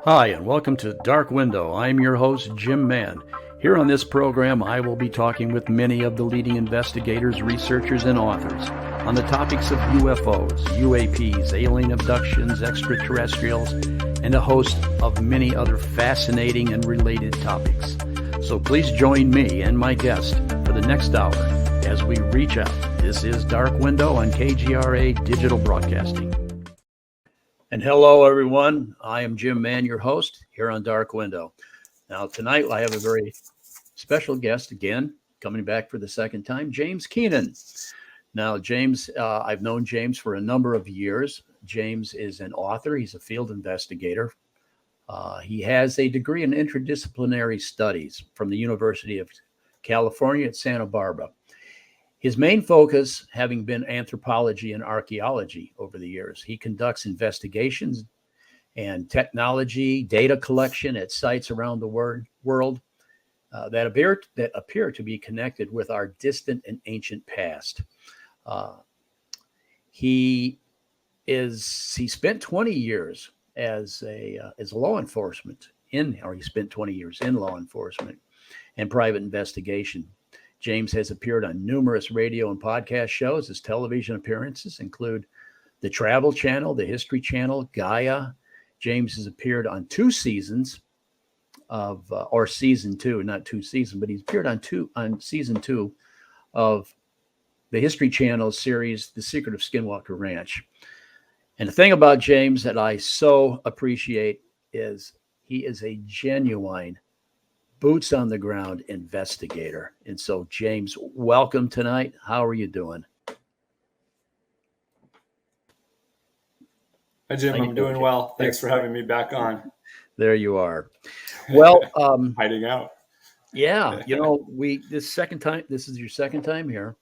Hi, and welcome to Dark Window. I'm your host, Jim Mann. Here on this program, I will be talking with many of the leading investigators, researchers, and authors on the topics of UFOs, UAPs, alien abductions, extraterrestrials, and a host of many other fascinating and related topics. So please join me and my guest for the next hour as we reach out. This is Dark Window on KGRA Digital Broadcasting. And hello, everyone. I am Jim Mann, your host here on Dark Window. Now, tonight I have a very special guest again, coming back for the second time, James Keenan. Now, James, I've known James for a number of years. James is an author. He's a field investigator. He has a degree in Interdisciplinary Studies from the University of California at Santa Barbara. His main focus having been anthropology and archaeology over the years. He conducts investigations and technology, data collection at sites around the world that appear to be connected with our distant and ancient past. He spent 20 years as law enforcement he spent 20 years in law enforcement and private investigation. James has appeared on numerous radio and podcast shows. His television appearances include the Travel Channel, the History Channel, Gaia. James has appeared on two seasons or season two, not two seasons, but he's appeared on season 2 of the History Channel series, The Secret of Skinwalker Ranch. And the thing about James that I so appreciate is he is a genuine boots on the ground investigator. And so, James, welcome tonight. How are you doing? Hi, Jim. I'm doing well. Thanks for having me back on. There you are. Well, hiding out. Yeah, this is your second time here.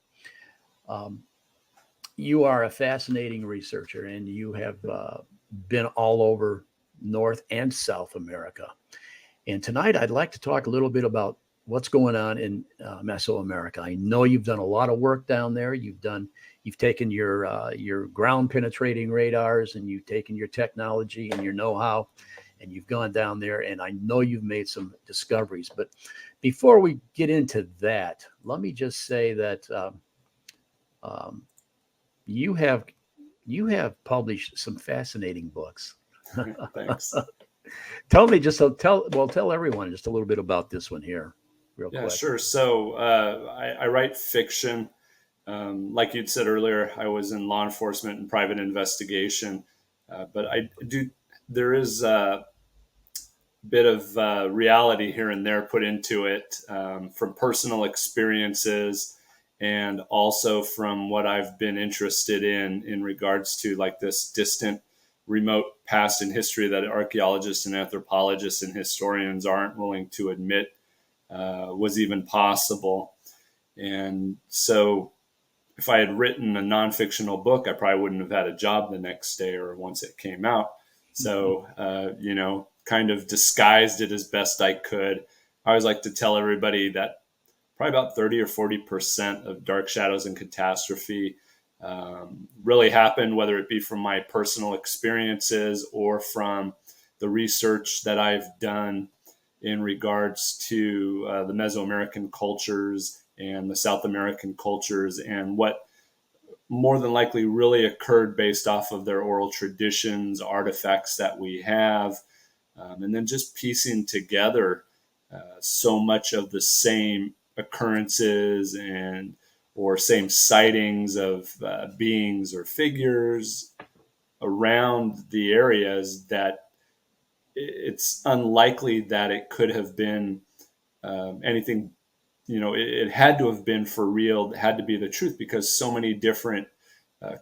You are a fascinating researcher, and you have been all over North and South America. And tonight, I'd like to talk a little bit about what's going on in Mesoamerica. I know you've done a lot of work down there. You've taken your ground penetrating radars, and you've taken your technology and your know-how, and you've gone down there. And I know you've made some discoveries. But before we get into that, let me just say that you have published some fascinating books. Thanks. Tell everyone just a little bit about this one here, real quick. Yeah, sure. So I write fiction. Like you'd said earlier, I was in law enforcement and private investigation, but there is a bit of reality here and there put into it from personal experiences, and also from what I've been interested in regards to like this distant, remote past in history that archaeologists and anthropologists and historians aren't willing to admit was even possible. And so if I had written a non-fictional book, I probably wouldn't have had a job the next day or once it came out. So, kind of disguised it as best I could. I always like to tell everybody that probably about 30 or 40% of Dark Shadows and Catastrophe really happened, whether it be from my personal experiences or from the research that I've done in regards to the Mesoamerican cultures and the South American cultures, and what more than likely really occurred based off of their oral traditions, artifacts that we have, and then just piecing together so much of the same occurrences or same sightings of beings or figures around the areas that it's unlikely that it could have been anything. It had to have been for real. It had to be the truth, because so many different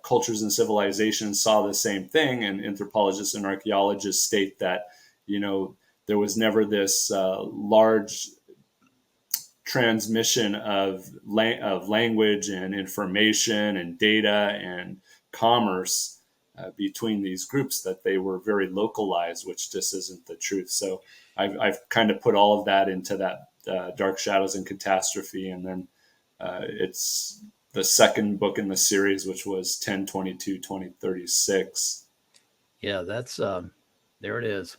cultures and civilizations saw the same thing. And anthropologists and archaeologists state that, there was never this large transmission of language and information and data and commerce between these groups, that they were very localized, which just isn't the truth. So I've kind of put all of that into that Dark Shadows and Catastrophe, and then it's the second book in the series, which was 10/22/2036. Yeah, that's there it is.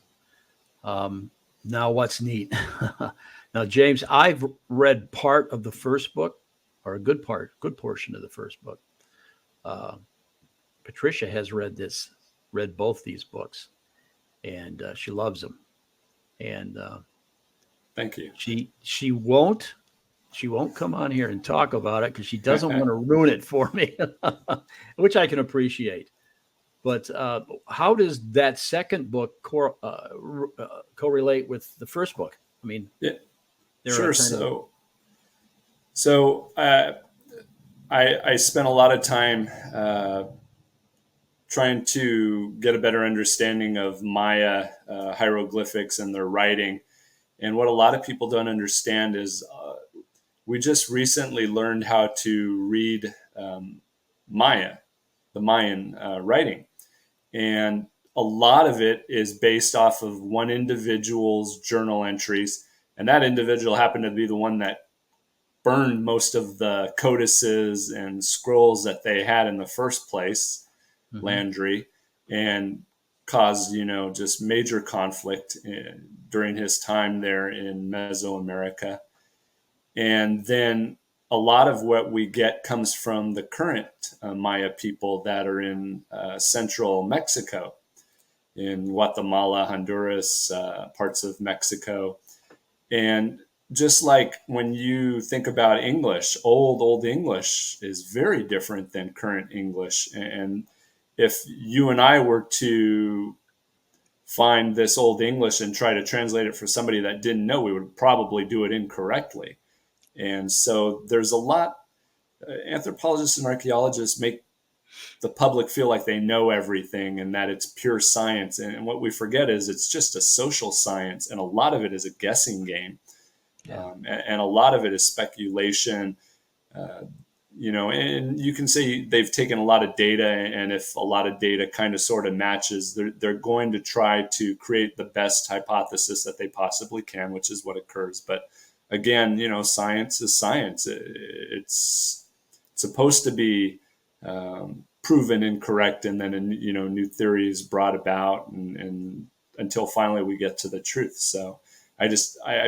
Now, what's neat? Now, James, I've read part of the first book, or a good portion of the first book. Uh, Patricia has read both these books, and she loves them. And Thank you. she won't come on here and talk about it because she doesn't want to ruin it for me, which I can appreciate. But how does that second book correlate with the first book? I mean, Yeah, they're sure. kind of So I spent a lot of time trying to get a better understanding of Maya hieroglyphics and their writing. And what a lot of people don't understand is we just recently learned how to read Maya, the Mayan writing. And a lot of it is based off of one individual's journal entries. And that individual happened to be the one that burned most of the codices and scrolls that they had in the first place, Landry, and caused, just major conflict during his time there in Mesoamerica. And then a lot of what we get comes from the current Maya people that are in central Mexico, in Guatemala, Honduras, parts of Mexico. And just like when you think about English, old English is very different than current English. And if you and I were to find this old English and try to translate it for somebody that didn't know, we would probably do it incorrectly. And so there's a lot, anthropologists and archaeologists make the public feel like they know everything and that it's pure science. And what we forget is it's just a social science. And a lot of it is a guessing game. yeah. And a lot of it is speculation. And you can say they've taken a lot of data, and if a lot of data kind of sort of matches, they're going to try to create the best hypothesis that they possibly can, which is what occurs. But again, science is science. It's supposed to be proven incorrect, and then new theories brought about, and until finally we get to the truth. So I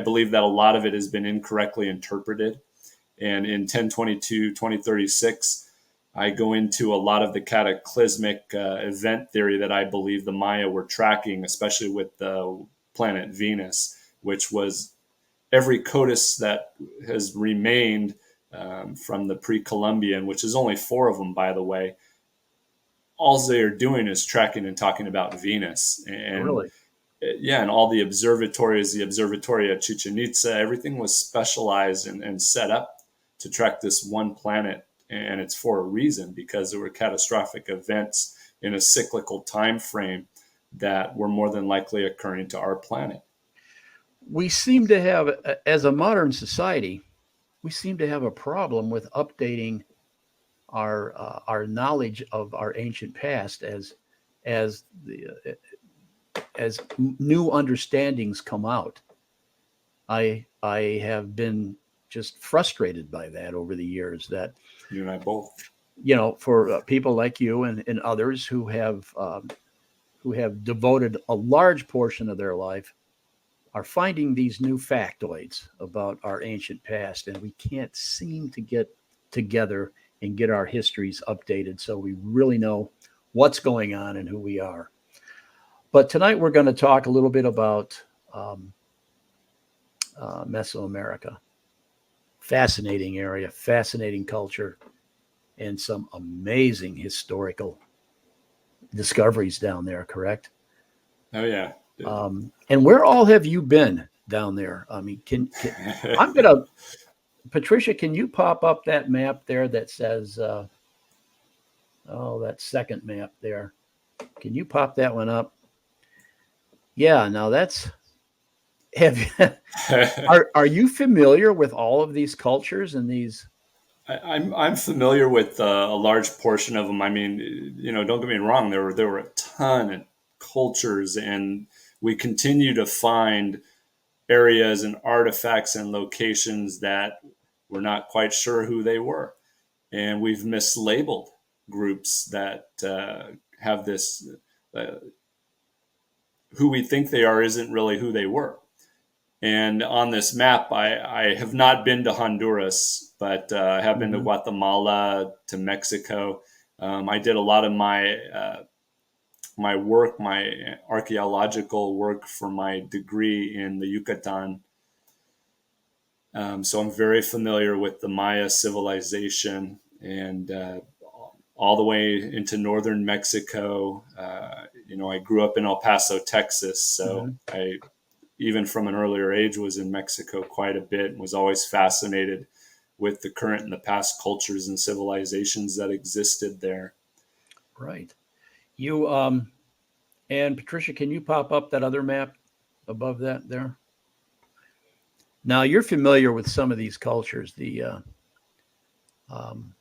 believe that a lot of it has been incorrectly interpreted. And in 10/22/2036, I go into a lot of the cataclysmic event theory that I believe the Maya were tracking, especially with the planet Venus, which was every codice that has remained from the pre-Columbian, which is only 4 of them, by the way. All they are doing is tracking and talking about Venus. And Really? yeah, and all the observatories, the observatory at Chichen Itza, everything was specialized and set up to track this one planet. And it's for a reason, because there were catastrophic events in a cyclical time frame that were more than likely occurring to our planet. We seem to have, as a modern society, we seem to have a problem with updating our knowledge of our ancient past as new understandings come out. I have been just frustrated by that over the years. That You and I both. For people like you and others who have devoted a large portion of their life, are finding these new factoids about our ancient past, and we can't seem to get together and get our histories updated so we really know what's going on and who we are. But tonight we're going to talk a little bit about Mesoamerica. Fascinating area, fascinating culture, and some amazing historical discoveries down there, correct? Oh, yeah. And where all have you been down there? I mean, Patricia, can you pop up that map there that says, that second map there? Can you pop that one up? Yeah, now are you familiar with all of these cultures and these? I'm familiar with a large portion of them. I mean, don't get me wrong. There were a ton of cultures, and we continue to find areas and artifacts and locations that we're not quite sure who they were. and we've mislabeled groups that have this. Who we think they are isn't really who they were. And on this map, I have not been to Honduras, but I have been to Mhm. Guatemala, to Mexico. I did a lot of my work, my archaeological work for my degree in the Yucatan. So I'm very familiar with the Maya civilization and all the way into northern Mexico. I grew up in El Paso, Texas, so Mhm. I, even from an earlier age, was in Mexico quite a bit and was always fascinated with the current and the past cultures and civilizations that existed there. Right. You and Patricia, can you pop up that other map above that there? Now you're familiar with some of these cultures. Um,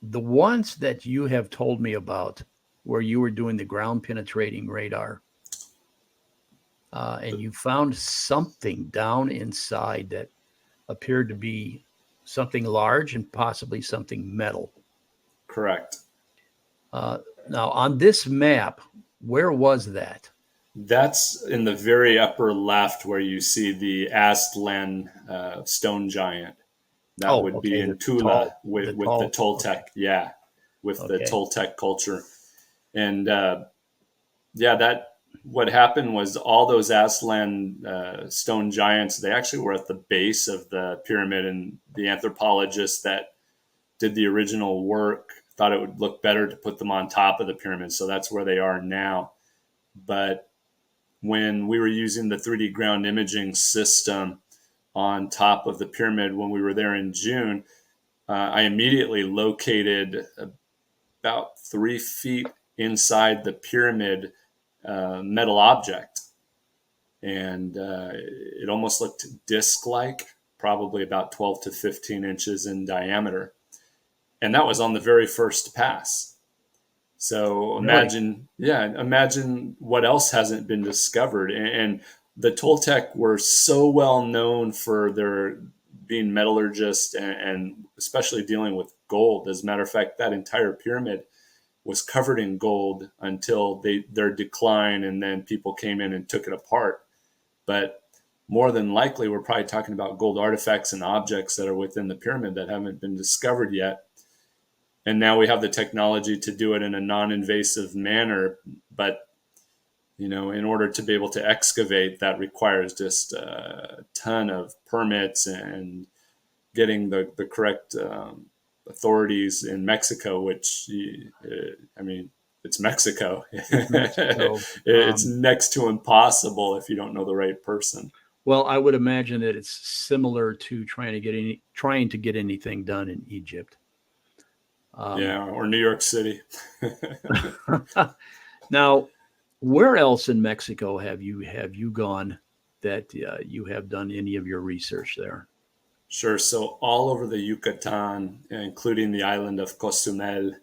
the ones that you have told me about, where you were doing the ground penetrating radar, and you found something down inside that appeared to be something large and possibly something metal. Correct. Uh, Now, on this map, where was that? That's in the very upper left where you see the Aztlan stone giant. That Oh, would be okay. in Tula The with the tall. Okay. Toltec. Yeah, with the Okay. Toltec culture. And yeah, that what happened was all those Aslan stone giants. They actually were at the base of the pyramid, and the anthropologists that did the original work thought it would look better to put them on top of the pyramid. So that's where they are now. But when we were using the 3D ground imaging system on top of the pyramid when we were there in June, I immediately located about 3 feet inside the pyramid metal object. And it almost looked disc-like, probably about 12 to 15 inches in diameter. And that was on the very first pass. So Really? imagine what else hasn't been discovered. And the Toltec were so well known for their being metallurgists and especially dealing with gold. As a matter of fact, that entire pyramid was covered in gold until their decline, and then people came in and took it apart. But more than likely, we're probably talking about gold artifacts and objects that are within the pyramid that haven't been discovered yet. And now we have the technology to do it in a non-invasive manner. But in order to be able to excavate, that requires just a ton of permits and getting the correct authorities in Mexico, which, I mean, it's Mexico. It's Mexico. It's next to impossible if you don't know the right person. Well, I would imagine that it's similar to trying to get anything done in Egypt. Yeah, or New York City. Now, where else in Mexico have you gone that you have done any of your research there? Sure. So all over the Yucatan, including the island of Cozumel,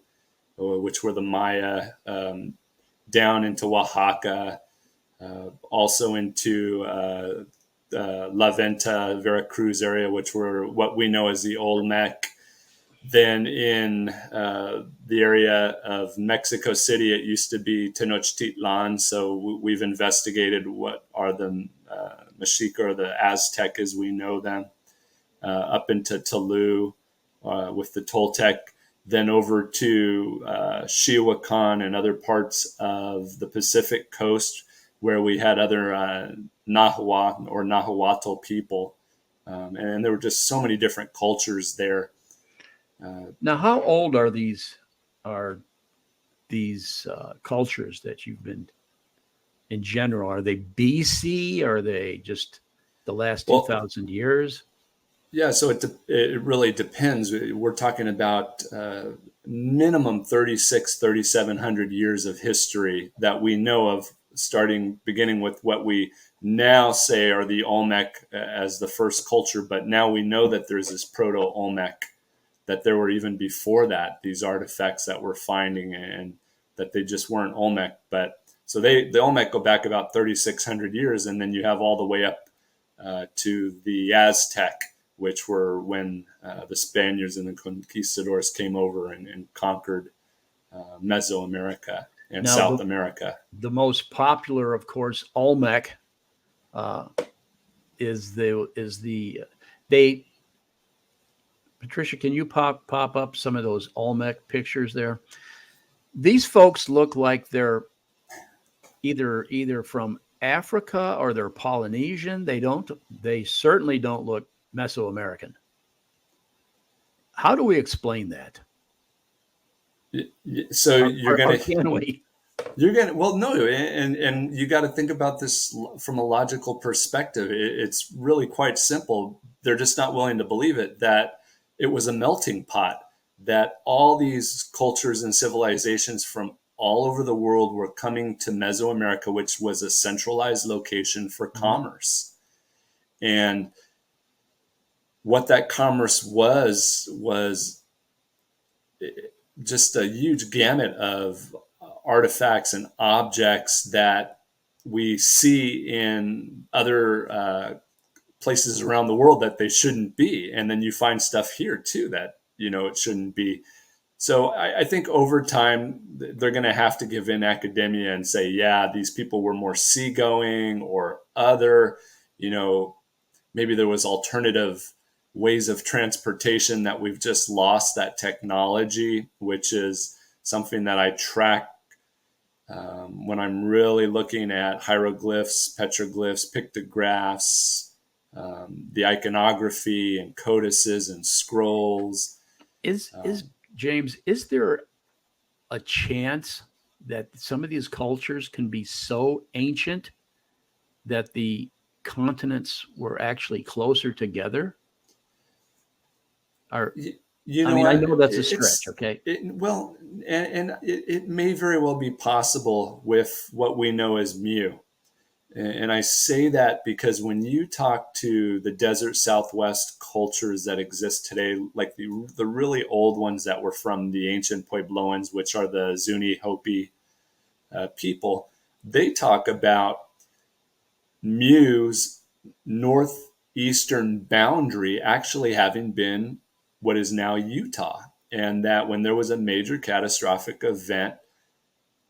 which were the Maya, down into Oaxaca, also into La Venta, Veracruz area, which were what we know as the Olmec. Then in the area of Mexico City, it used to be Tenochtitlan. So we've investigated what are the Mexica or the Aztec as we know them, up into Tulu with the Toltec, then over to Chihuacan and other parts of the Pacific coast where we had other Nahuatl or Nahuatl people. And there were just so many different cultures there. Now, how old are these cultures that you've been in general? Are they BC? Are they just the last Well, 2,000 years? yeah, so it really depends. We're talking about minimum 3,700 years of history that we know of, beginning with what we now say are the Olmec as the first culture, but now we know that there's this proto-Olmec, that there were even before that these artifacts that we're finding, and that they just weren't Olmec. But so the Olmec go back about 3,600 years, and then you have all the way up to the Aztec, which were when the Spaniards and the conquistadors came over and conquered Mesoamerica and Now, South America. the most popular, of course, Olmec is the they. Patricia, can you pop up some of those Olmec pictures there? These folks look like they're either from Africa or they're Polynesian. They certainly don't look Mesoamerican. How do we explain that? So you're going to well, no, and you got to think about this from a logical perspective. It's really quite simple. They're just not willing to believe it, that it was a melting pot, that all these cultures and civilizations from all over the world were coming to Mesoamerica, which was a centralized location for commerce. And what that commerce was just a huge gamut of artifacts and objects that we see in other places around the world that they shouldn't be. And then you find stuff here too that, it shouldn't be. So I think over time, they're going to have to give in academia and say, yeah, these people were more seagoing or other, maybe there was alternative ways of transportation that we've just lost that technology, which is something that I track when I'm really looking at hieroglyphs, petroglyphs, pictographs, the iconography and codices and scrolls. James, is there a chance that some of these cultures can be so ancient that the continents were actually closer together? I know that's a stretch, okay? It may very well be possible with what we know as Mu. And I say that because when you talk to the desert Southwest cultures that exist today, like the really old ones that were from the ancient Puebloans, which are the Zuni Hopi people, they talk about Mu's northeastern boundary actually having been what is now Utah. And that when there was a major catastrophic event,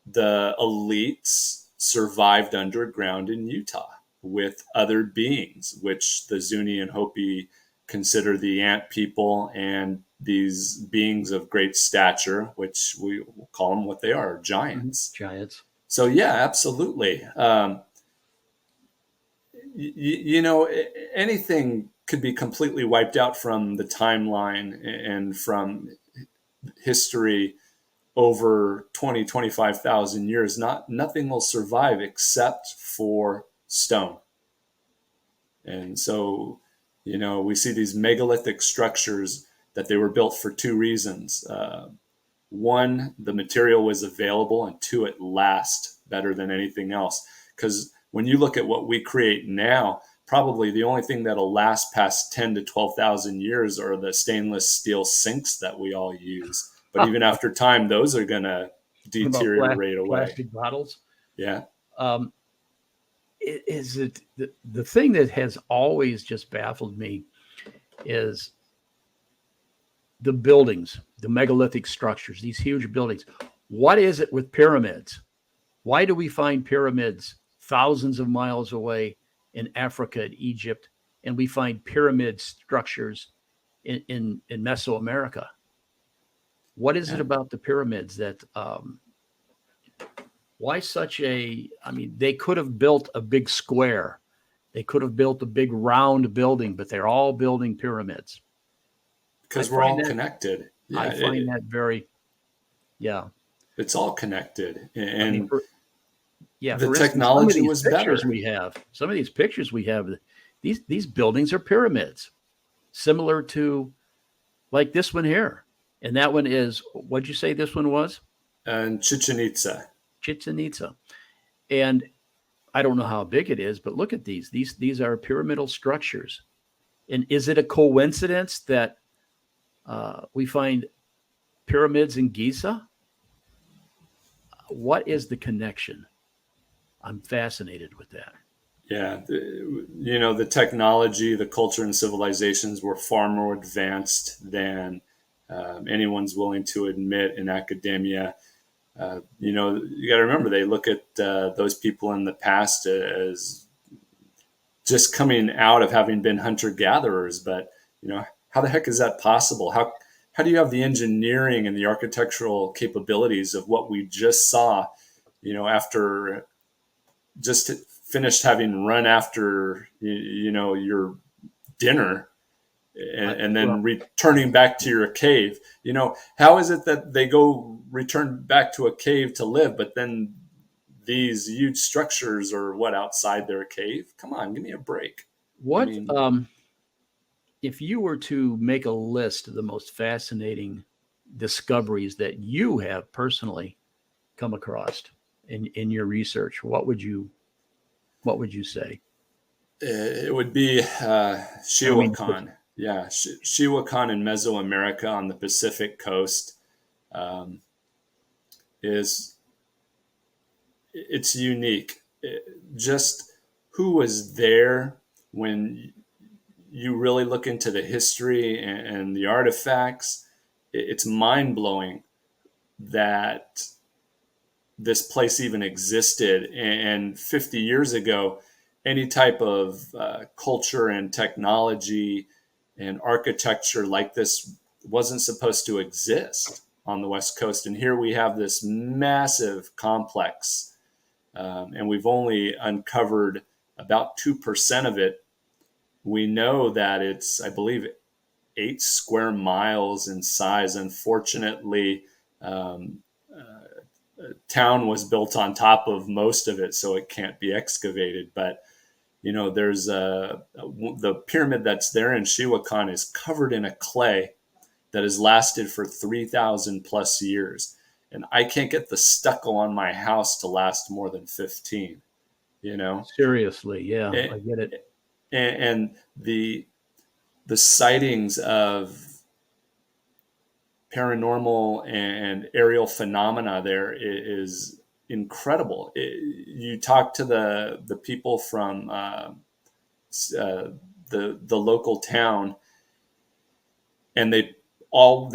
the elites survived underground in Utah with other beings, which the Zuni and Hopi consider the ant people, and these beings of great stature, which we will call them what they are, giants. Giants. So yeah, absolutely. Anything could be completely wiped out from the timeline and from history over 20, 25,000 years. Nothing will survive except for stone. And so, we see these megalithic structures that they were built for two reasons. One, the material was available, and two, it lasts better than anything else. Because when you look at what we create now, probably the only thing that'll last past 10 to 12,000 years are the stainless steel sinks that we all use. But even after time, those are going to deteriorate away. Plastic bottles. Yeah. Is it the thing that has always just baffled me is the buildings, the megalithic structures, these huge buildings. What is it with pyramids? Why do we find pyramids thousands of miles away in Africa and Egypt, and we find pyramid structures in Mesoamerica? What is it about the pyramids that, why such they could have built a big square. They could have built a big round building, but they're all building pyramids. Because we're all connected. Yeah, I find that very, it's all connected. And the for technology was better. Some of these pictures we have, these buildings are pyramids, similar to like this one here. And that one is, what'd you say this one was? Chichen Itza. Chichen Itza. And I don't know how big it is, but look at these. These are pyramidal structures. And is it a coincidence that we find pyramids in Giza? What is the connection? I'm fascinated with that. Yeah, the technology, the culture, and civilizations were far more advanced than anyone's willing to admit in academia. You got to remember they look at those people in the past as just coming out of having been hunter gatherers. But how the heck is that possible? How do you have the engineering and the architectural capabilities of what we just saw? After just finished having run after your dinner, and then Well, returning back to your cave. How is it that they go return back to a cave to live, but then these huge structures are what outside their cave? Come on, give me a break. I what mean, if you were to make a list of the most fascinating discoveries that you have personally come across in your research, what would you say? it would be I mean, Shiwakan. Yeah, Shiwakan in Mesoamerica on the Pacific coast um, is it's unique. Just who was there when you really look into the history and the artifacts, it's mind blowing that this place even existed. And 50 years ago, any type of culture and technology and architecture like this wasn't supposed to exist on the West Coast. And here we have this massive complex, and we've only uncovered about 2% of it. We know that it's, I believe, 8 square miles in size. Unfortunately, um, town was built on top of most of it, so it can't be excavated. But there's the pyramid that's there in Shiwakan is covered in a clay that has lasted for 3,000 plus years, and I can't get the stucco on my house to last more than 15. You know, seriously, yeah, and, I get it. and the sightings of paranormal and aerial phenomena there is incredible. You talk to the people from the local town, and they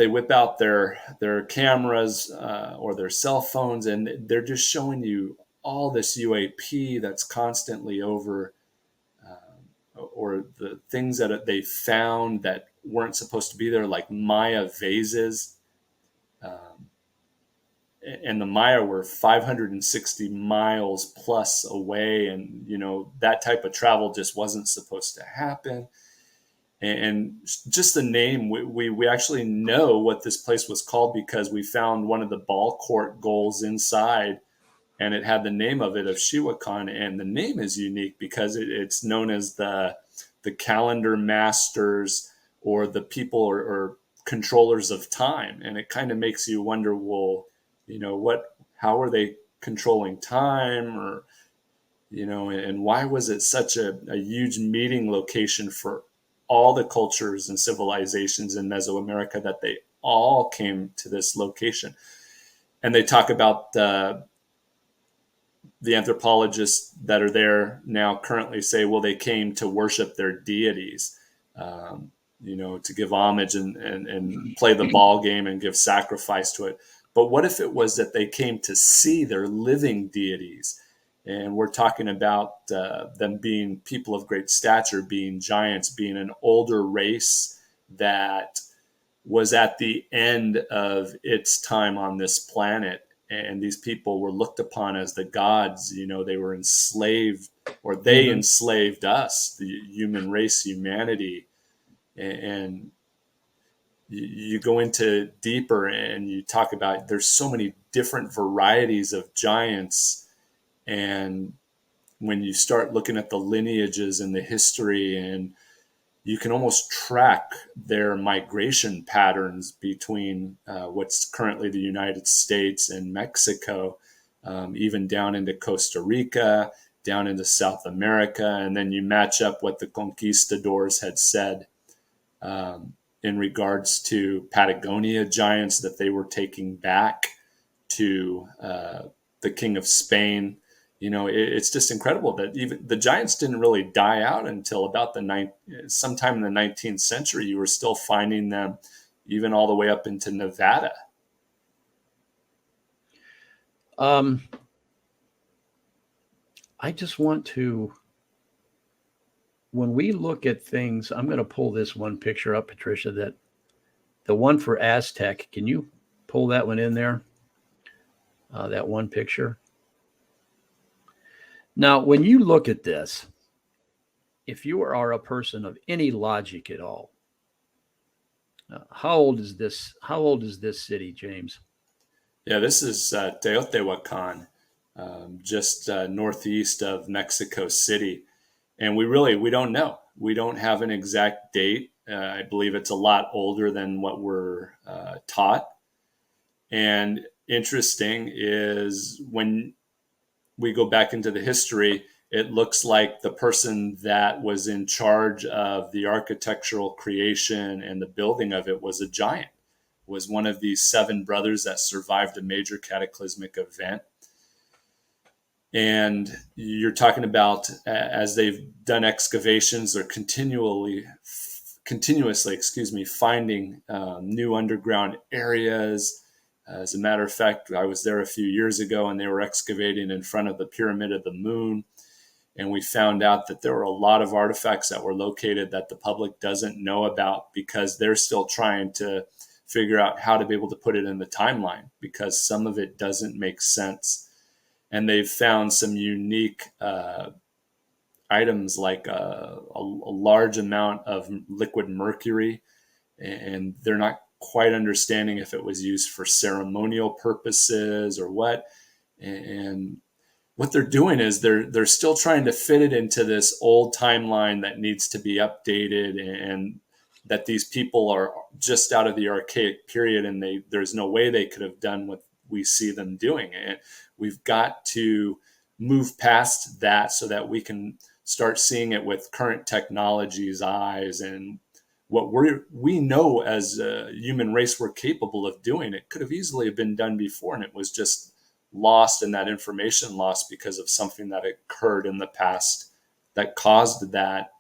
whip out their cameras or their cell phones, and they're just showing you all this UAP that's constantly over, or the things that they found that weren't supposed to be there, like Maya vases. Um, and the Maya were 560 miles plus away, and that type of travel just wasn't supposed to happen. And just the name, we actually know what this place was called because we found one of the ball court goals inside, and it had the name of it, of Shiwakan. And the name is unique because it's known as the calendar masters, or the people, or controllers of time. And it kind of makes you wonder, well, how are they controlling time? Or and why was it such a huge meeting location for all the cultures and civilizations in Mesoamerica, that they all came to this location? And they talk about the anthropologists that are there now currently say, well, they came to worship their deities, to give homage and play the ball game and give sacrifice to it. But what if it was that they came to see their living deities? And we're talking about them being people of great stature, being giants, being an older race that was at the end of its time on this planet. And these people were looked upon as the gods. They were enslaved, or they Mhm. enslaved us, the human race, humanity. And you go into deeper and you talk about, there's so many different varieties of giants. And when you start looking at the lineages and the history, and you can almost track their migration patterns between what's currently the United States and Mexico, even down into Costa Rica, down into South America. And then you match up what the conquistadors had said in regards to Patagonia giants that they were taking back to the King of Spain. It's just incredible that even the giants didn't really die out until about sometime in the 19th century. You were still finding them even all the way up into Nevada. I just want to, when we look at things, I'm going to pull this one picture up, Patricia, that the one for Aztec. Can you pull that one in there? That one picture. Now, when you look at this, if you are a person of any logic at all, how old is this? How old is this city, James? Yeah, this is Teotihuacan, just northeast of Mexico City. And we don't know. We don't have an exact date. I believe it's a lot older than what we're taught. And interesting is when we go back into the history, it looks like the person that was in charge of the architectural creation and the building of it was a giant, was one of these 7 brothers that survived a major cataclysmic event. And you're talking about, as they've done excavations, they're continuously, finding new underground areas. As a matter of fact, I was there a few years ago and they were excavating in front of the Pyramid of the Moon. And we found out that there were a lot of artifacts that were located that the public doesn't know about because they're still trying to figure out how to be able to put it in the timeline, because some of it doesn't make sense. And they've found some unique items like a large amount of liquid mercury, and they're not quite understanding if it was used for ceremonial purposes or what. And what they're doing is they're still trying to fit it into this old timeline that needs to be updated, and that these people are just out of the archaic period, and there's no way they could have done what we see them doing. And we've got to move past that so that we can start seeing it with current technology's eyes, and what we know as a human race we're capable of doing. It could have easily been done before, and it was just lost, and that information lost because of something that occurred in the past that caused that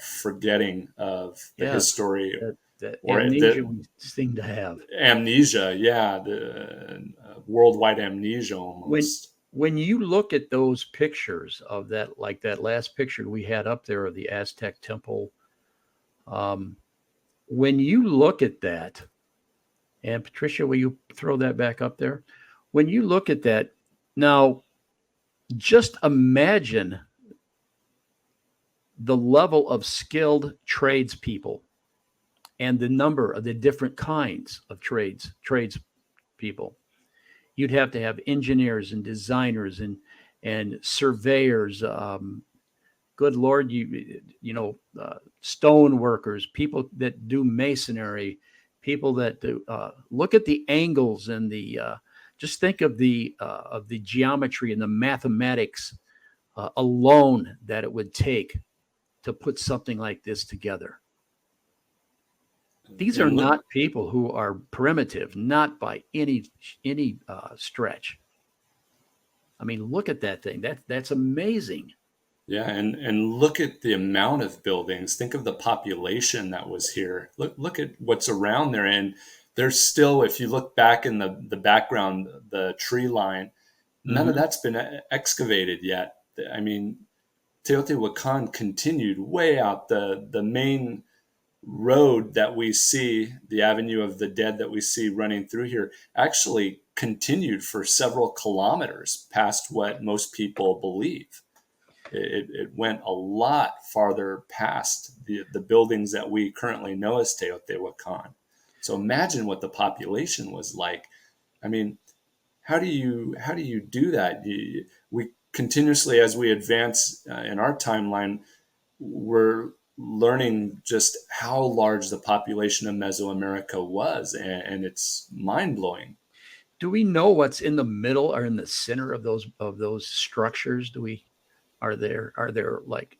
forgetting of the history. That amnesia we seem to have. Amnesia, yeah, the worldwide amnesia almost. When you look at those pictures of that, like that last picture we had up there of the Aztec temple, when you look at that, and Patricia, will you throw that back up there? When you look at that, now just imagine the level of skilled tradespeople and the number of the different kinds of tradespeople. You'd have to have engineers and designers and surveyors. Good Lord, stone workers, people that do masonry, people that do look at the angles and the just think of the geometry and the mathematics alone that it would take to put something like this together. These are not people who are primitive, not by any stretch. I mean, look at that thing. That's amazing. Yeah, and look at the amount of buildings. Think of the population that was here. Look at what's around there, and there's still, if you look back in the background, the tree line, none of that's been excavated yet. I mean, Teotihuacan continued way out. The main road that we see, the Avenue of the Dead that we see running through here, actually continued for several kilometers past what most people believe. It went a lot farther past the buildings that we currently know as Teotihuacan. So imagine what the population was like. I mean, how do you do that? We continuously, as we advance in our timeline, we're learning just how large the population of Mesoamerica was, and it's mind-blowing. Do we know what's in the middle or in the center of those structures? Are there like,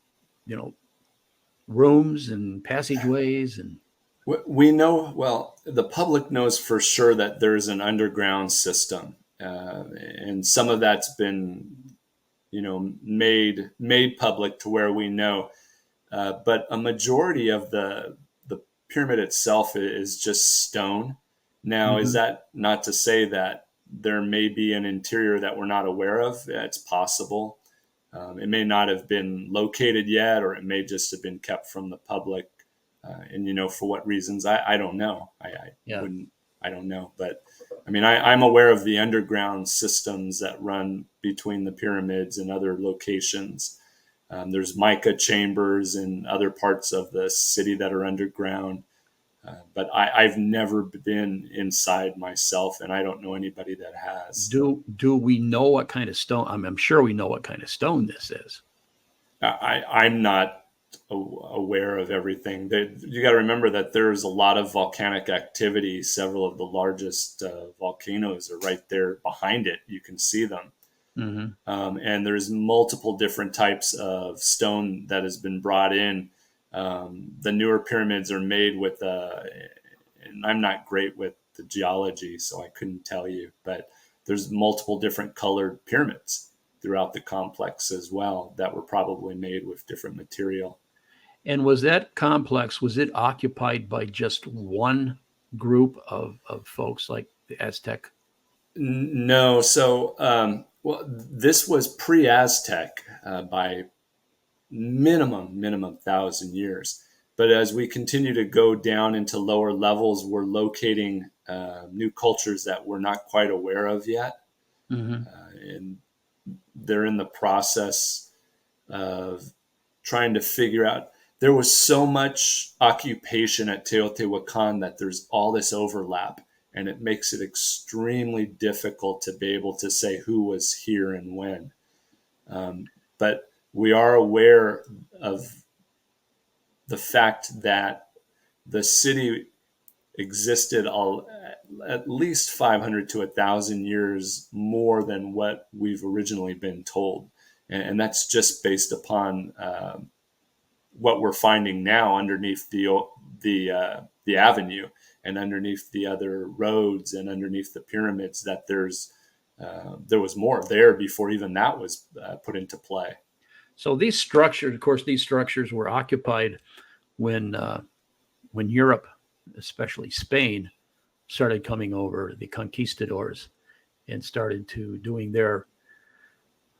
rooms and passageways? And we know, well, the public knows for sure that there's an underground system, and some of that's been, made public to where we know. But a majority of the pyramid itself is just stone. Now, is that not to say that there may be an interior that we're not aware of? It's possible. It may not have been located yet, or it may just have been kept from the public. And for what reasons, I don't know. Yeah. I don't know. But I mean, I'm aware of the underground systems that run between the pyramids and other locations. There's mica chambers in other parts of the city that are underground. But I've never been inside myself, and I don't know anybody that has. Do we know what kind of stone? I'm sure we know what kind of stone this is. I'm not aware of everything. You got to remember that there's a lot of volcanic activity. Several of the largest volcanoes are right there behind it. You can see them. And there's multiple different types of stone that has been brought in. The newer pyramids are made with, and I'm not great with the geology, so I couldn't tell you, but there's multiple different colored pyramids throughout the complex as well that were probably made with different material. And was that complex, was it occupied by just one group of folks like the Aztec? No. So, this was pre-Aztec by minimum 1,000 years. But as we continue to go down into lower levels, we're locating new cultures that we're not quite aware of yet. And they're in the process of trying to figure out. There was so much occupation at Teotihuacan that there's all this overlap, and it makes it extremely difficult to be able to say who was here and when. But we are aware of the fact that the city existed at least 500 to 1,000 years more than what we've originally been told. And that's just based upon what we're finding now underneath the avenue and underneath the other roads and underneath the pyramids, that there was more there before even that was put into play. So these structures, of course, were occupied when Europe, especially Spain, started coming over, the conquistadors, and started to doing their,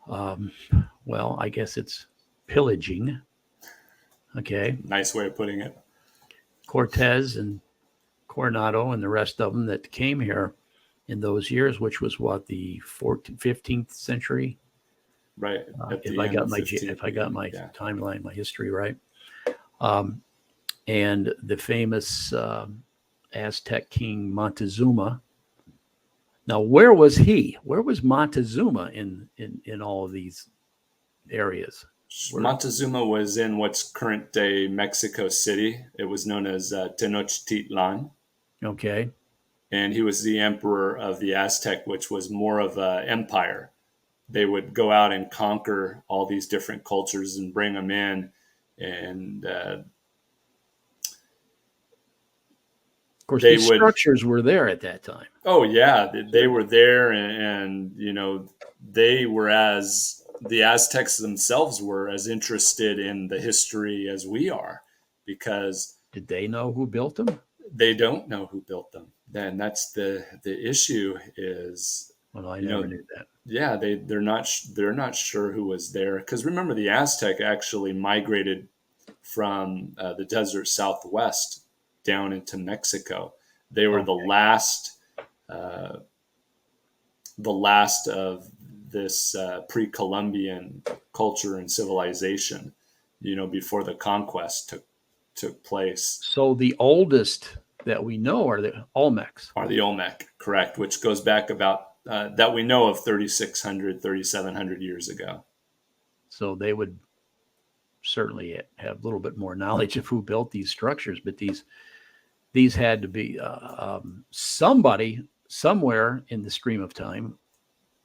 I guess it's pillaging. Okay. Nice way of putting it. Cortez and Coronado and the rest of them that came here in those years, which was what, the 15th century? Right. If I got my timeline, my history right. And the famous Aztec king Montezuma. Now, where was he? Where was Montezuma in all of these areas? Montezuma was in what's current day Mexico City. It was known as Tenochtitlan. Okay. And he was the emperor of the Aztec, which was more of an empire. They would go out and conquer all these different cultures and bring them in. And of course, these structures were there at that time. Oh, yeah. They were there. And they were the Aztecs themselves were as interested in the history as we are, because did they know who built them? They don't know who built them. Then that's the issue is. Well, I never knew that. Yeah, they're not sure who was there, because remember, the Aztec actually migrated from the desert southwest down into Mexico. They were the last of this pre-Columbian culture and civilization, before the conquest took place. So the oldest that we know are the Olmecs. Are the Olmec, correct, which goes back about, that we know of, 3,600, 3,700 years ago. So they would certainly have a little bit more knowledge of who built these structures, but these had to be somebody somewhere in the stream of time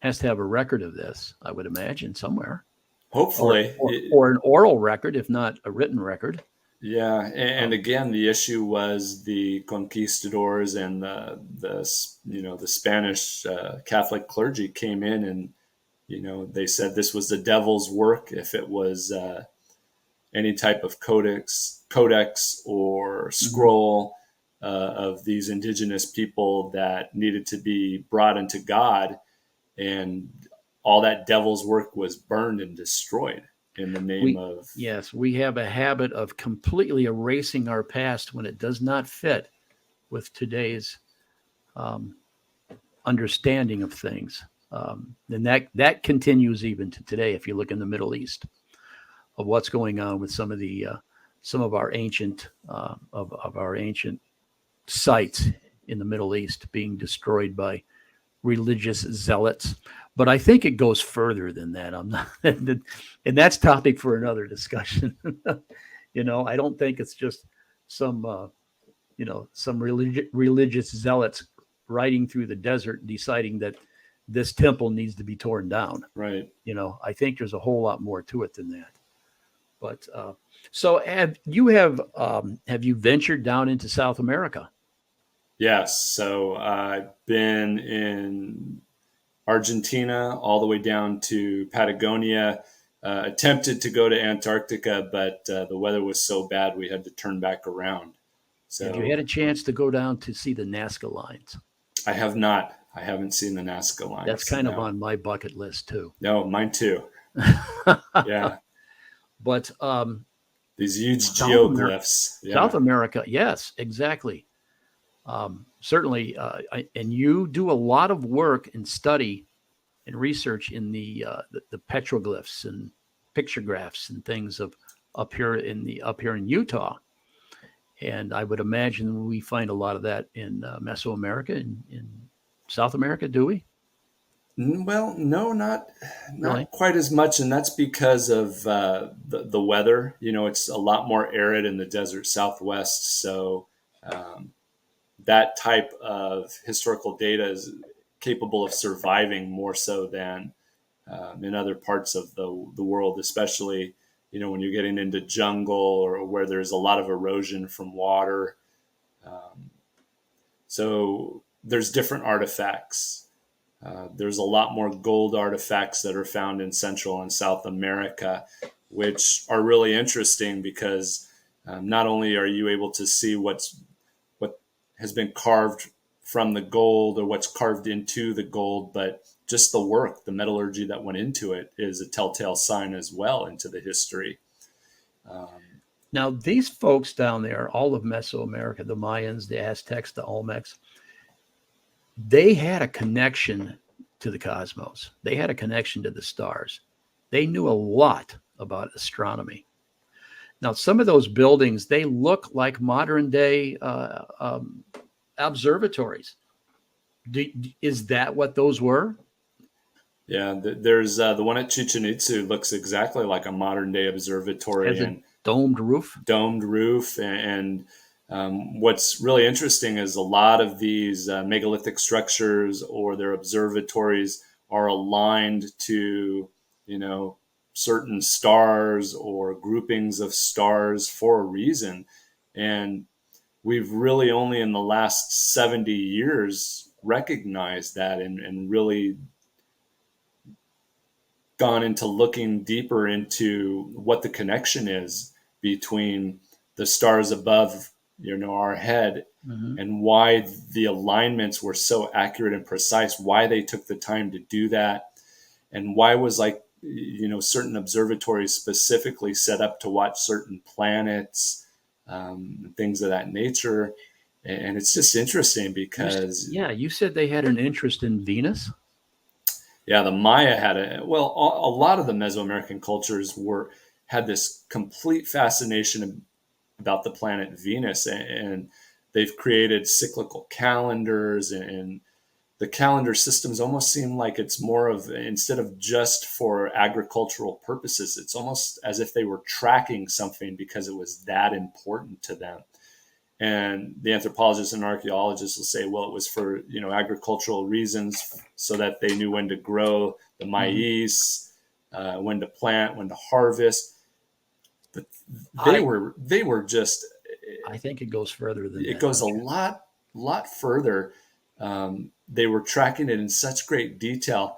has to have a record of this, I would imagine, somewhere. Hopefully. Or an oral record, if not a written record. Yeah, and again, the issue was the conquistadors and the Spanish Catholic clergy came in, and they said this was the devil's work if it was any type of codex or Mhm. scroll of these indigenous people that needed to be brought into God, and all that devil's work was burned and destroyed in the name We of. Yes, we have a habit of completely erasing our past when it does not fit with today's um, understanding of things. And that continues even to today. If you look in the Middle East, of what's going on with some of our ancient of our ancient sites in the Middle East being destroyed by religious zealots. But I think it goes further than that. I'm not, and that's topic for another discussion. I don't think it's just some some religious zealots riding through the desert deciding that this temple needs to be torn down. Right. I think there's a whole lot more to it than that. But so have you ventured down into South America? Yes. So I've been in Argentina all the way down to Patagonia. Attempted to go to Antarctica, but the weather was so bad we had to turn back around. Have you had So a chance to go down to see the Nazca lines? I have not. I haven't seen the Nazca That's lines. kind of No. on my bucket list too. No, mine too. Yeah. But These huge South America, geoglyphs. South Yeah. America, yes, exactly. Certainly, and you do a lot of work and study and research in the petroglyphs and pictographs and things of up here in Utah. And I would imagine we find a lot of that in Mesoamerica and in South America. Do we Well, no, not really? not quite as much, and that's because of the weather. It's a lot more arid in the desert Southwest, so um, that type of historical data is capable of surviving more so than in other parts of the world, especially when you're getting into jungle or where there's a lot of erosion from water. Um, so there's different artifacts. There's a lot more gold artifacts that are found in Central and South America, which are really interesting because not only are you able to see what has been carved from the gold or what's carved into the gold, but just the work, the metallurgy that went into it is a telltale sign as well into the history. Um, Now these folks down there, all of Mesoamerica, the Mayans, the Aztecs, the Olmecs, they had a connection to the cosmos. They had a connection to the stars. They knew a lot about astronomy. Now, some of those buildings, they look like modern day observatories. Is that what those were? yeah, there's the one at Chichen Itza looks exactly like a modern day observatory Has a and domed roof? domed roof. And what's really interesting is a lot of these megalithic structures or their observatories are aligned to, you know, certain stars or groupings of stars for a reason. And we've really only in the last 70 years recognized that and really gone into looking deeper into what the connection is between the stars above, our head, Mm-hmm. and why the alignments were so accurate and precise, why they took the time to do that, and why was certain observatories specifically set up to watch certain planets, things of that nature. And it's just interesting because You said they had an interest in Venus. yeah, the Maya had a lot of the Mesoamerican cultures had this complete fascination about the planet Venus, and they've created cyclical calendars, and the calendar systems almost seem like it's more of, instead of just for agricultural purposes, it's almost as if they were tracking something because it was that important to them. And the anthropologists and archaeologists will say, well, it was for agricultural reasons, so that they knew when to grow the Mm-hmm. maize, when to plant, when to harvest. but I they were just, I think it goes further than it that, goes a don't you? lot further. They were tracking it in such great detail.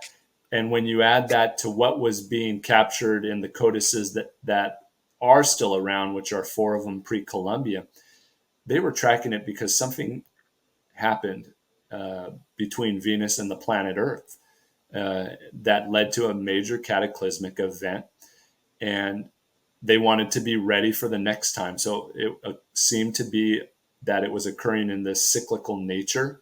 And when you add that to what was being captured in the codices that are still around, which are four of them pre-Columbia, they were tracking it because something happened between Venus and the planet Earth that led to a major cataclysmic event. And they wanted to be ready for the next time. So it seemed to be that it was occurring in this cyclical nature,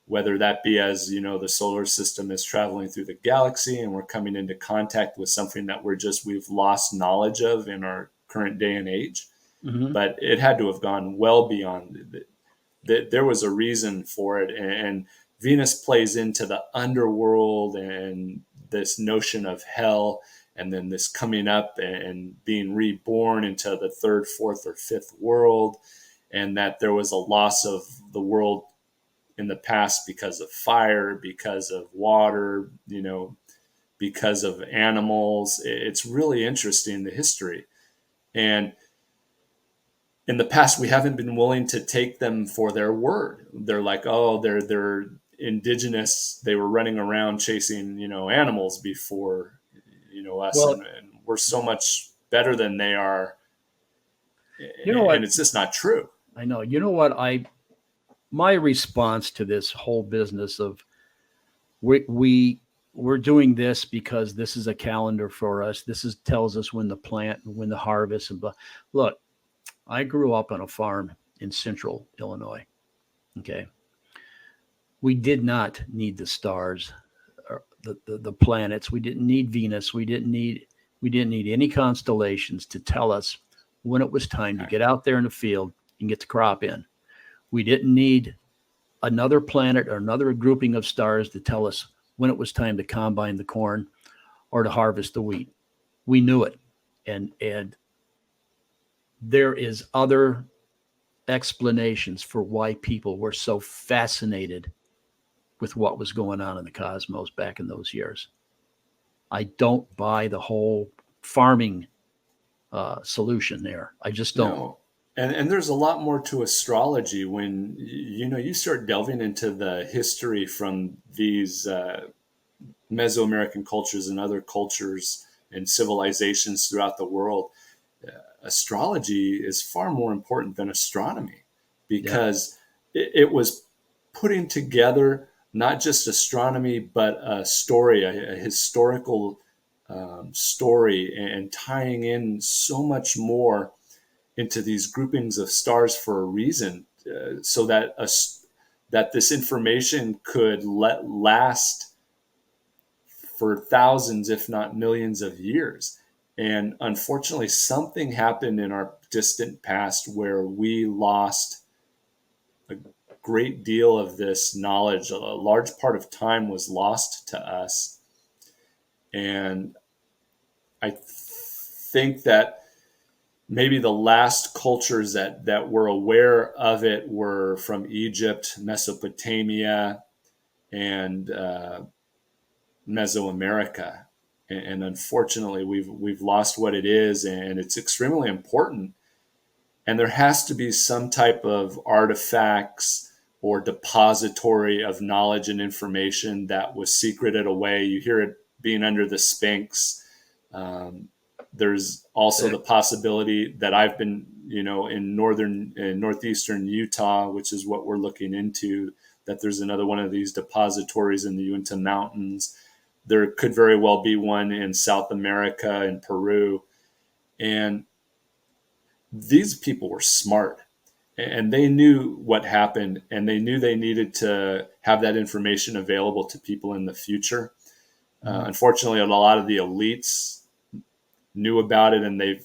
whether that be as, the solar system is traveling through the galaxy and we're coming into contact with something that we've lost knowledge of in our current day and age. Hmm. But it had to have gone well beyond that. There was a reason for it. And Venus plays into the underworld and this notion of hell, and then this coming up and being reborn into the third, fourth, or fifth world, and that there was a loss of the world in the past because of fire, because of water, because of animals. It's really interesting, the history. And in the past, we haven't been willing to take them for their word. They're like, oh, they're indigenous. They were running around chasing, animals before, us, Well, and we're so much better than they are. you know And what? it's just not true. I know. You know what? My response to this whole business of we're doing this because this is a calendar for us. This is tells us when the plant and when the harvest and blah. Look, I grew up on a farm in central Illinois. Okay. We did not need the stars or the planets. We didn't need Venus. We didn't need any constellations to tell us when it was time to Okay. get out there in the field and get the crop in. We didn't need another planet or another grouping of stars to tell us when it was time to combine the corn or to harvest the wheat. We knew it. And there is other explanations for why people were so fascinated with what was going on in the cosmos back in those years. I don't buy the whole farming solution there. I just don't. No. And there's a lot more to astrology when, you start delving into the history from these Mesoamerican cultures and other cultures and civilizations throughout the world. Astrology is far more important than astronomy, Yeah. because it was putting together not just astronomy, but a story, a historical story, and tying in so much more into these groupings of stars for a reason, so that that this information could last for thousands, if not millions of years. And unfortunately, something happened in our distant past where we lost a great deal of this knowledge. A large part of time was lost to us. And I think that maybe the last cultures that were aware of it were from Egypt, Mesopotamia, and Mesoamerica. And unfortunately, we've lost what it is, and it's extremely important. And there has to be some type of artifacts or depository of knowledge and information that was secreted away. You hear it being under the Sphinx. Um, there's also the possibility that I've been, in northeastern Utah, which is what we're looking into, that there's another one of these depositories in the Uinta Mountains. There could very well be one in South America and Peru. And these people were smart, and they knew what happened, and they knew they needed to have that information available to people in the future. Mhm. Unfortunately, a lot of the elites knew about it, and they've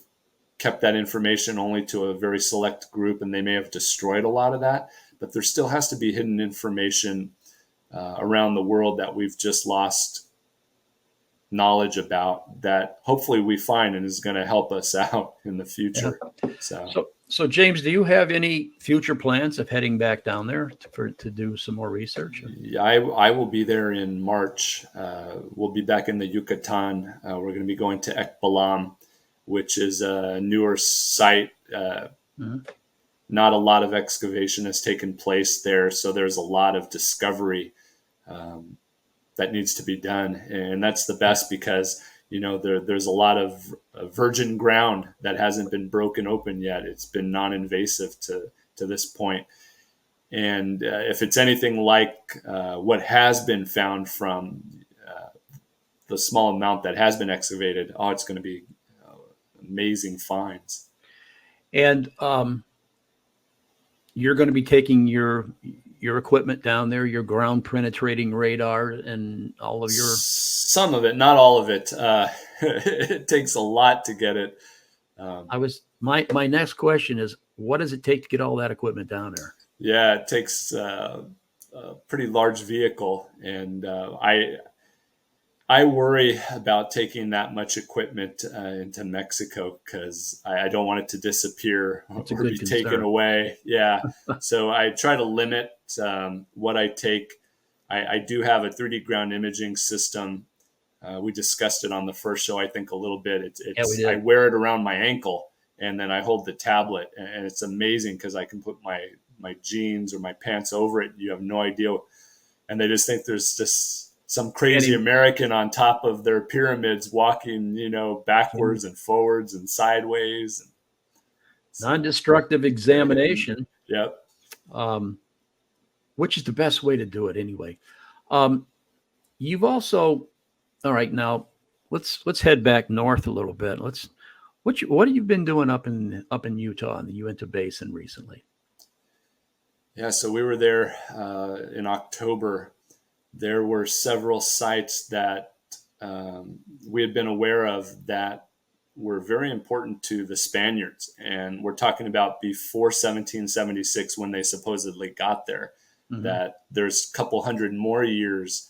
kept that information only to a very select group, and they may have destroyed a lot of that. But there still has to be hidden information around the world that we've just lost knowledge about, that hopefully we find and is going to help us out in the Yeah. future. So So James, do you have any future plans of heading back down there to do some more research? yeah, I will be there in March. We'll be back in the Yucatan. We're going to be going to Ekbalam. which is a newer site. Mhm. Not a lot of excavation has taken place there, so there's a lot of discovery that needs to be done, and that's the best because there's a lot of virgin ground that hasn't been broken open yet. It's been non-invasive to this point, and if it's anything like what has been found from the small amount that has been excavated, it's going to be amazing finds. And you're going to be taking your equipment down there, your ground penetrating radar, and all of your. Some of it, not all of it. It takes a lot to get it. My next question is, what does it take to get all that equipment down there? Yeah, it takes a pretty large vehicle, and I worry about taking that much equiment into Mexico because I don't want it to disappear or be taken away. Yeah. So I try to limit what I take. I do have a 3D ground imaging system. We discussed it on the first show, I think, a little bit. I wear it around my ankle, and then I hold the tablet, and it's amazing because I can put my jeans or my pants over it. You have no idea. And they just think there's just some crazy American on top of their pyramids walking, backwards and forwards and sideways. Non-destructive examination. Yep. Which is the best way to do it anyway. You've also, all right, now let's head back north a little bit. What have you been doing up in Utah in the Uinta Basin recently? Yeah, so we were there in October. There were several sites that we had been aware of that were very important to the Spaniards. And we're talking about before 1776 when they supposedly got there, that there's a couple hundred more years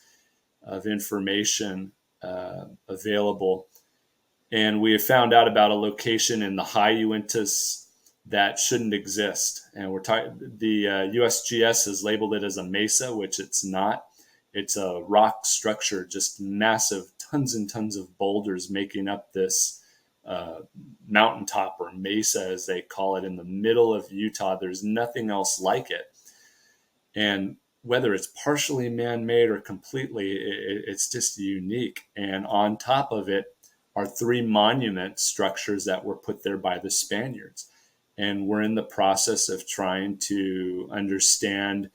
of information available. And we have found out about a location in the high Uintas that shouldn't exist. And the USGS has labeled it as a mesa, which it's not. It's a rock structure, just massive, tons and tons of boulders making up this mountaintop, or mesa as they call it, in the middle of Utah. There's nothing else like it. And whether it's partially man-made or completely, it's just unique. And on top of it are 3 monument structures that were put there by the Spaniards. And we're in the process of trying to understand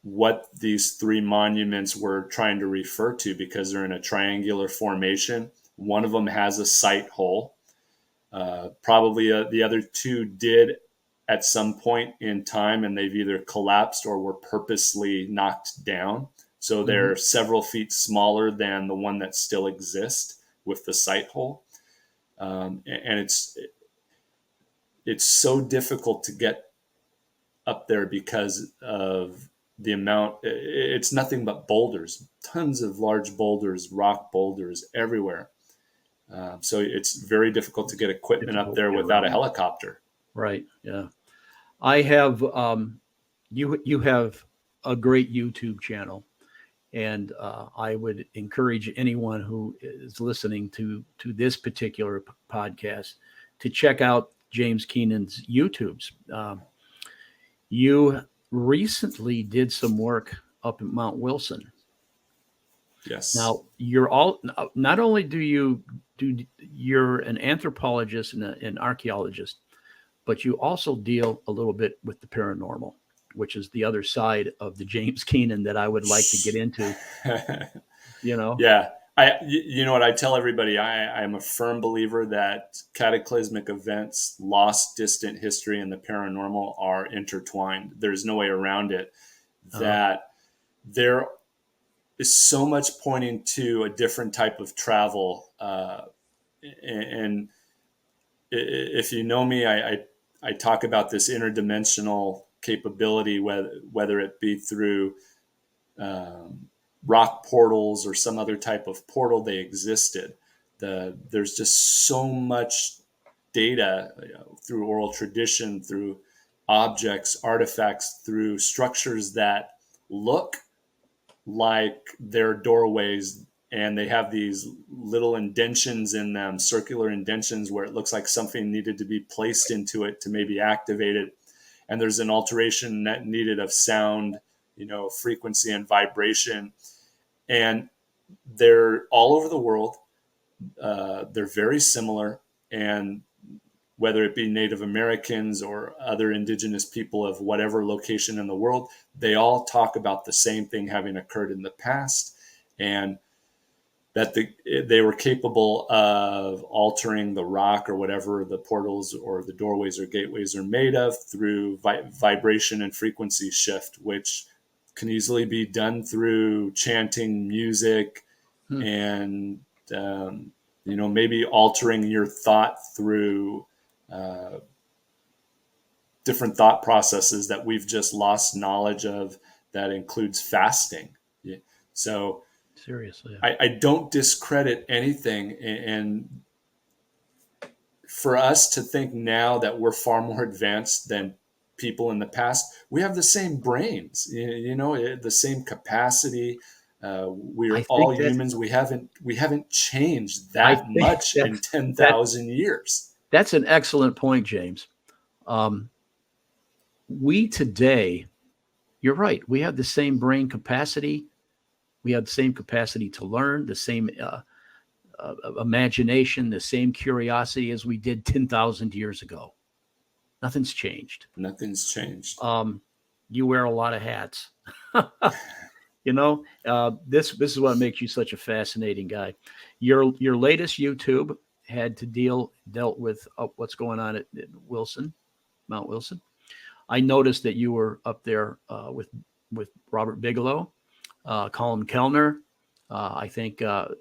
what these 3 monuments were trying to refer to, because they're in a triangular formation. One of them has a sight hole. Probably the other 2 did at some point in time, and they've either collapsed or were purposely knocked down. So they're several feet smaller than the one that still exists with the sight hole. And it's so difficult to get up there because of the amount. It's nothing but boulders, tons of large boulders, rock boulders everywhere. So it's very difficult to get equipment up there without a helicopter. Right. Yeah. I have, you have a great YouTube channel, and I would encourage anyone who is listening to this particular podcast to check out James Keenan's YouTubes. You recently did some work up at Mount Wilson. Yes. Now not only you're an anthropologist and an archaeologist, but you also deal a little bit with the paranormal, which is the other side of the James Keenan that I would like to get into. Yeah. You know what I tell everybody? I'm a firm believer that cataclysmic events, lost, distant history, and the paranormal are intertwined. There's no way around it. That there is so much pointing to a different type of travel. And if you know me, I talk about this interdimensional capability, whether it be through rock portals or some other type of portal. They existed. There's just so much data through oral tradition, through objects, artifacts, through structures that look like they're doorways and they have these little indentions in them, circular indentions, where it looks like something needed to be placed into it to maybe activate it. And there's an alteration that needed of sound, frequency and vibration. And they're all over the world. They're very similar. And whether it be Native Americans or other indigenous people of whatever location in the world, they all talk about the same thing having occurred in the past, and that they were capable of altering the rock or whatever the portals or the doorways or gateways are made of through vibration and frequency shift, which can easily be done through chanting, music, and maybe altering your thought through different thought processes that we've just lost knowledge of. That includes fasting. Yeah. So seriously, I don't discredit anything. And for us to think now that we're far more advanced than people in the past, we have the same brains, the same capacity. We're all humans. We haven't changed that much in 10,000 years. That's an excellent point, James. We today, you're right. We have the same brain capacity. We have the same capacity to learn, the same imagination, the same curiosity as we did 10,000 years ago. Nothing's changed. Nothing's changed. You wear a lot of hats. This is what makes you such a fascinating guy. Your latest YouTube had dealt with what's going on at Mount Wilson. I noticed that you were up there with Robert Bigelow, Colin Kellner. I think Jacques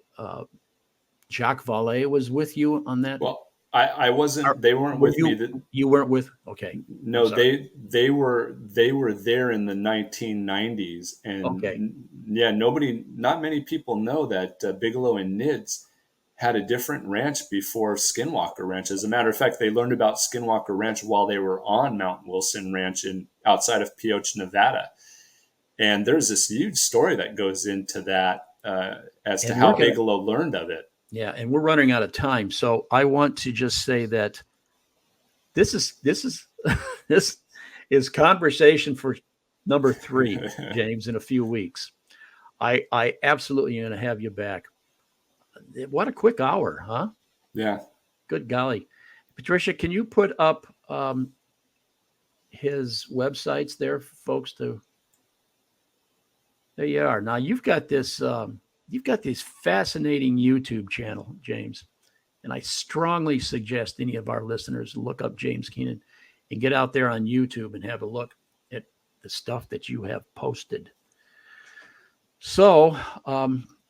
Vallée was with you on that. Well, I wasn't. They weren't with me. You weren't with. Okay. No, they were there in the 1990s, and okay. Yeah, not many people know that Bigelow and Nids had a different ranch before Skinwalker Ranch. As a matter of fact, they learned about Skinwalker Ranch while they were on Mount Wilson Ranch outside of Pioche, Nevada. And there's this huge story that goes into that as to how Bigelow learned of it. Yeah, and we're running out of time, so I want to just say that this is conversation for number 3, James, in a few weeks. I absolutely am going to have you back. What a quick hour, huh? Yeah. Good golly. Patricia, can you put up his websites there for folks to? There you are. Now you've got this fascinating YouTube channel, James, and I strongly suggest any of our listeners look up James Keenan and get out there on YouTube and have a look at the stuff that you have posted. So,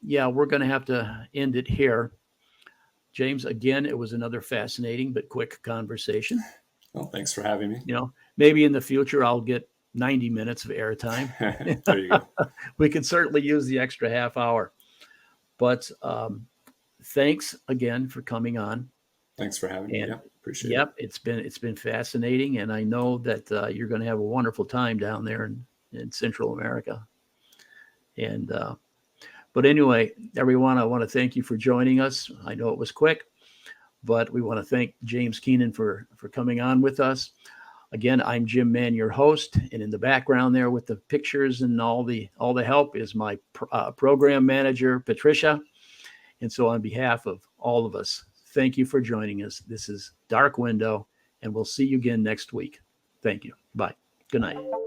we're going to have to end it here. James, again, it was another fascinating but quick conversation. Well, thanks for having me. Maybe in the future I'll get 90 minutes of airtime. There you go. We can certainly use the extra half hour. But thanks again for coming on. Thanks for having me. Yeah, appreciate it. Yep, it's been fascinating, and I know that you're going to have a wonderful time down there in Central America. And but anyway, everyone, I want to thank you for joining us. I know it was quick, but we want to thank James Keenan for coming on with us. Again, I'm Jim Mann, your host, and in the background there with the pictures and all the help is my program manager, Patricia. And so on behalf of all of us, thank you for joining us. This is Dark Window, and we'll see you again next week. Thank you. Bye. Good night.